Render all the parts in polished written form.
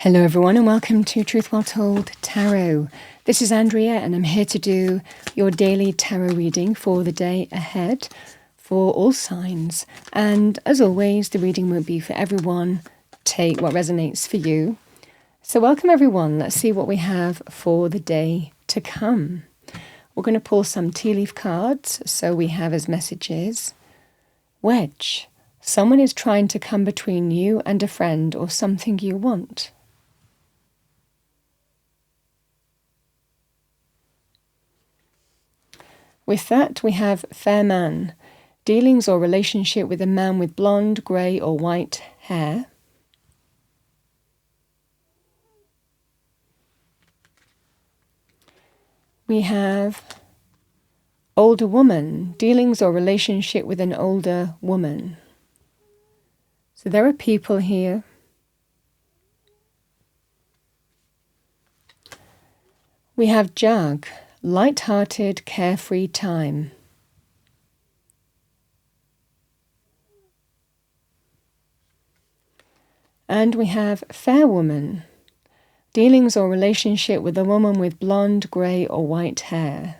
Hello everyone and welcome to Truth Well Told Tarot. This is Andrea and I'm here to do your daily tarot reading for the day ahead for all signs. And as always, the reading won't be for everyone. Take what resonates for you. So welcome everyone. Let's see what we have for the day to come. We're going to pull some tea leaf cards. So we have as messages, Wedge. Someone is trying to come between you and a friend or something you want. With that, we have Fair Man, dealings or relationship with a man with blonde, grey or white hair. We have Older Woman, dealings or relationship with an older woman. So there are people here. We have Jug, light-hearted, carefree time. And we have Fair Woman, dealings or relationship with a woman with blonde, grey or white hair.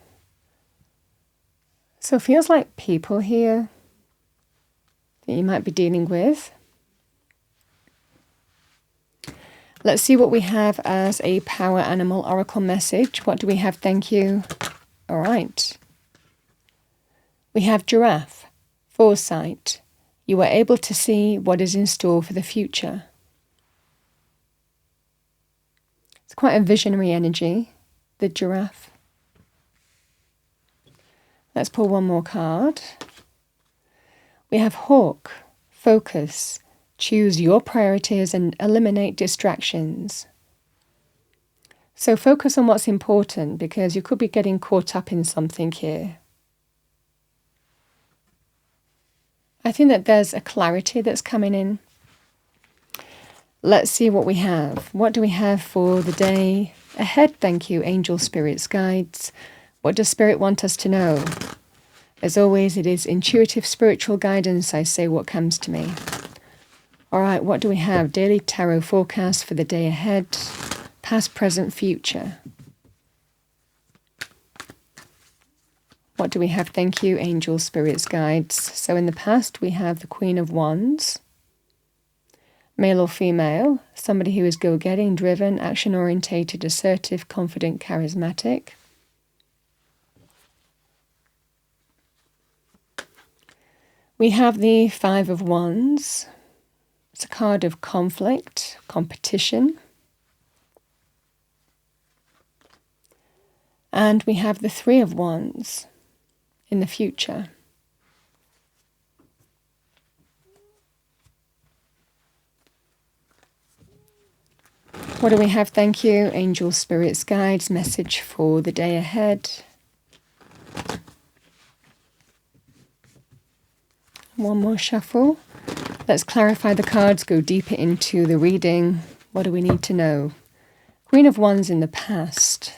So it feels like people here that you might be dealing with. Let's see what we have as a power animal oracle message. What do we have? Thank you. All right. We have Giraffe, foresight. You are able to see what is in store for the future. It's quite a visionary energy, the giraffe. Let's pull one more card. We have Hawk, focus. Choose your priorities and eliminate distractions. So focus on what's important because you could be getting caught up in something here. I think that there's a clarity that's coming in. Let's see what we have. What do we have for the day ahead? Thank you, angel, spirits, guides. What does Spirit want us to know? As always, it is intuitive spiritual guidance. I say what comes to me. All right, what do we have? Daily tarot forecast for the day ahead. Past, present, future. What do we have? Thank you, angels, spirits, guides. So in the past, we have the Queen of Wands. Male or female. Somebody who is go-getting, driven, action-orientated, assertive, confident, charismatic. We have the Five of Wands. It's a card of conflict, competition. And we have the Three of Wands in the future. What do we have? Thank you, angels, spirits, guides, message for the day ahead. One more shuffle. Let's clarify the cards, go deeper into the reading. What do we need to know? Queen of Wands in the past.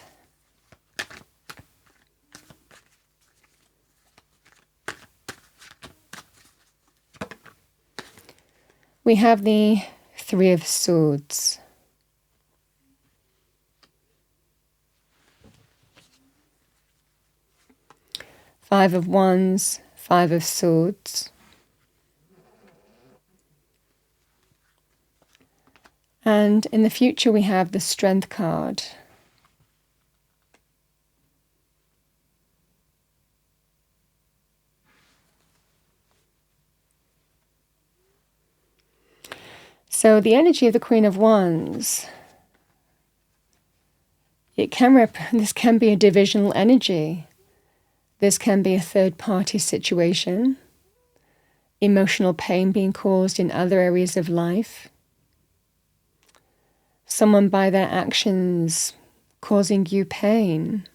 We have the Three of Swords. Five of Wands, Five of Swords. And in the future, we have the Strength card. So the energy of the Queen of Wands, this can be a divisional energy. This can be a third-party situation, emotional pain being caused in other areas of life. Someone by their actions causing you pain.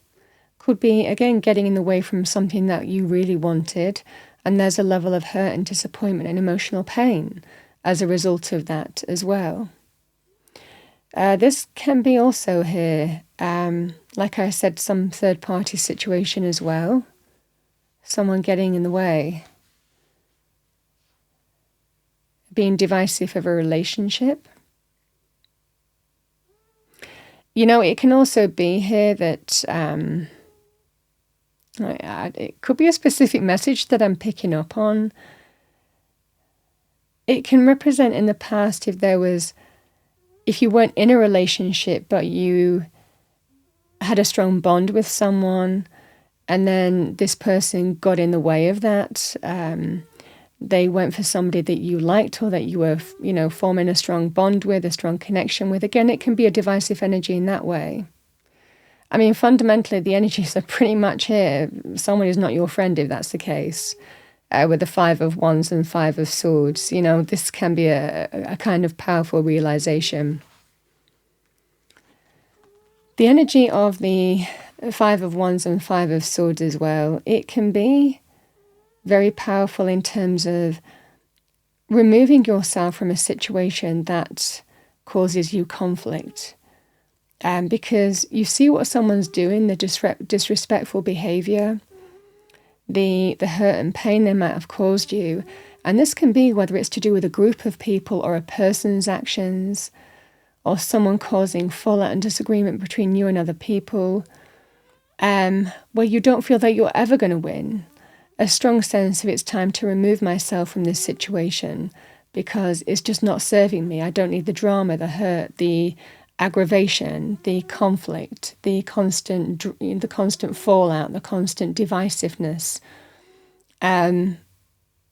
Could be, again, getting in the way from something that you really wanted, and there's a level of hurt and disappointment and emotional pain as a result of that as well. This can be also here, like I said, some third-party situation as well. Someone getting in the way. Being divisive of a relationship. It can also be here that it could be a specific message that I'm picking up on. It can represent in the past if you weren't in a relationship, but you had a strong bond with someone, and then this person got in the way of that. They went for somebody that you liked or that you were, forming a strong bond with, a strong connection with. Again, it can be a divisive energy in that way. I mean, fundamentally, the energies are pretty much here. Someone is not your friend if that's the case. With the 5 of Wands and 5 of Swords, this can be a kind of powerful realization. The energy of the 5 of Wands and 5 of Swords as well, it can be very powerful in terms of removing yourself from a situation that causes you conflict. Because you see what someone's doing, the disrespectful behavior, the hurt and pain they might have caused you. And this can be whether it's to do with a group of people or a person's actions, or someone causing fallout and disagreement between you and other people, where you don't feel that you're ever going to win. A strong sense of it's time to remove myself from this situation because it's just not serving me. I don't need the drama, the hurt, the aggravation, the conflict, the constant fallout, the constant divisiveness.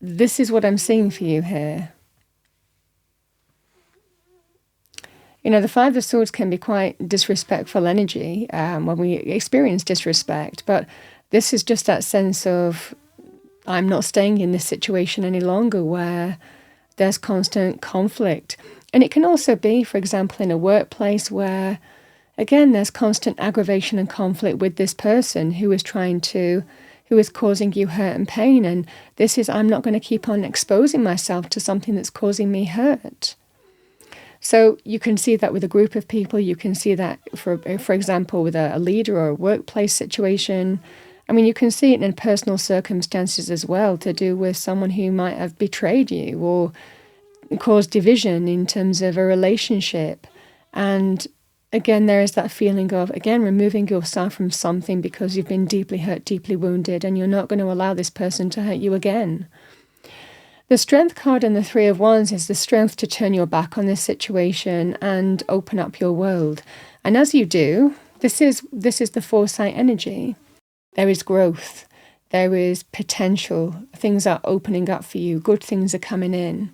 This is what I'm seeing for you here. The 5 of Swords can be quite disrespectful energy when we experience disrespect, but this is just that sense of I'm not staying in this situation any longer where there's constant conflict. And it can also be, for example, in a workplace where, again, there's constant aggravation and conflict with this person who is causing you hurt and pain. And this is, I'm not going to keep on exposing myself to something that's causing me hurt. So you can see that with a group of people. You can see that, for example, with a leader or a workplace situation. I mean, you can see it in personal circumstances as well, to do with someone who might have betrayed you or caused division in terms of a relationship. And again, there is that feeling of, again, removing yourself from something because you've been deeply hurt, deeply wounded, and you're not going to allow this person to hurt you again. The Strength card and the 3 of Wands is the strength to turn your back on this situation and open up your world. And as you do, this is the foresight energy. There is growth. There is potential. Things are opening up for you. Good things are coming in.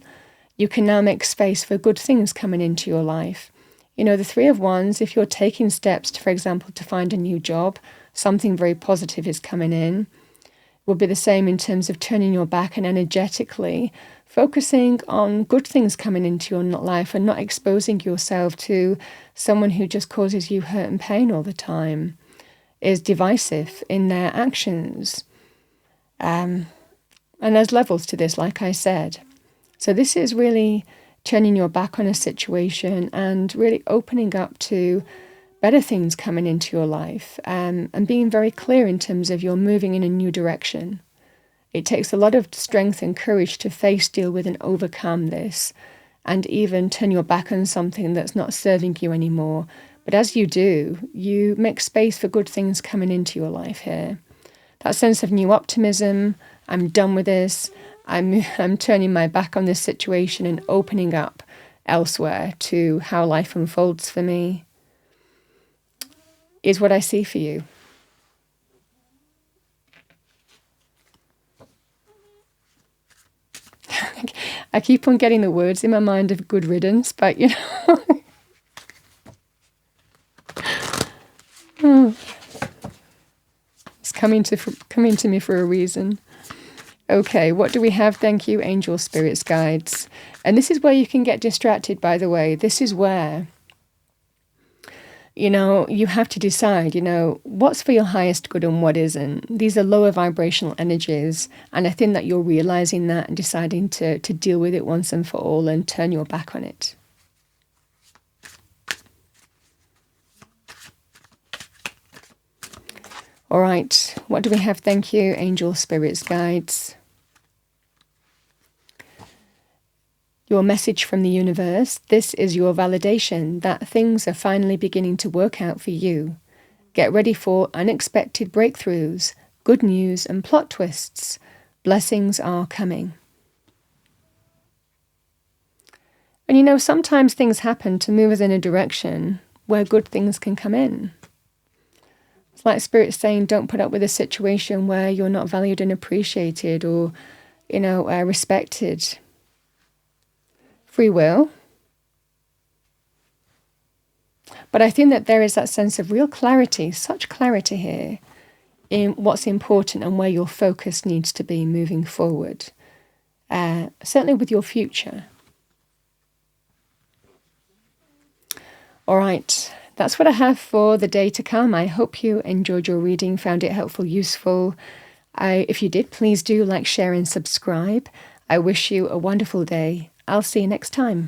You can now make space for good things coming into your life. The 3 of Wands, if you're taking steps, for example, to find a new job, something very positive is coming in. Will be the same in terms of turning your back and energetically focusing on good things coming into your life and not exposing yourself to someone who just causes you hurt and pain all the time, is divisive in their actions. And there's levels to this, like I said. So this is really turning your back on a situation and really opening up to better things coming into your life, and being very clear in terms of you're moving in a new direction. It takes a lot of strength and courage to face, deal with, and overcome this, and even turn your back on something that's not serving you anymore. But as you do, you make space for good things coming into your life here. That sense of new optimism, I'm done with this, I'm turning my back on this situation and opening up elsewhere to how life unfolds for me, is what I see for you. I keep on getting the words in my mind of good riddance, but it's coming to me for a reason. Okay, what do we have? Thank you, angels, spirits, guides. And this is where you can get distracted, by the way. This is where you have to decide, what's for your highest good and what isn't. These are lower vibrational energies. And I think that you're realizing that and deciding to deal with it once and for all and turn your back on it. All right, what do we have? Thank you, angels, spirits, guides. your message from the universe. This is your validation that things are finally beginning to work out for you. Get ready for unexpected breakthroughs, good news and plot twists. Blessings are coming. And sometimes things happen to move us in a direction where good things can come in. It's like Spirit saying, don't put up with a situation where you're not valued and appreciated or, respected. Free will. But I think that there is that sense of real clarity, such clarity here, in what's important and where your focus needs to be moving forward. Certainly with your future. All right, that's what I have for the day to come. I hope you enjoyed your reading, found it helpful, useful. If you did, please do like, share and subscribe. I wish you a wonderful day. I'll see you next time.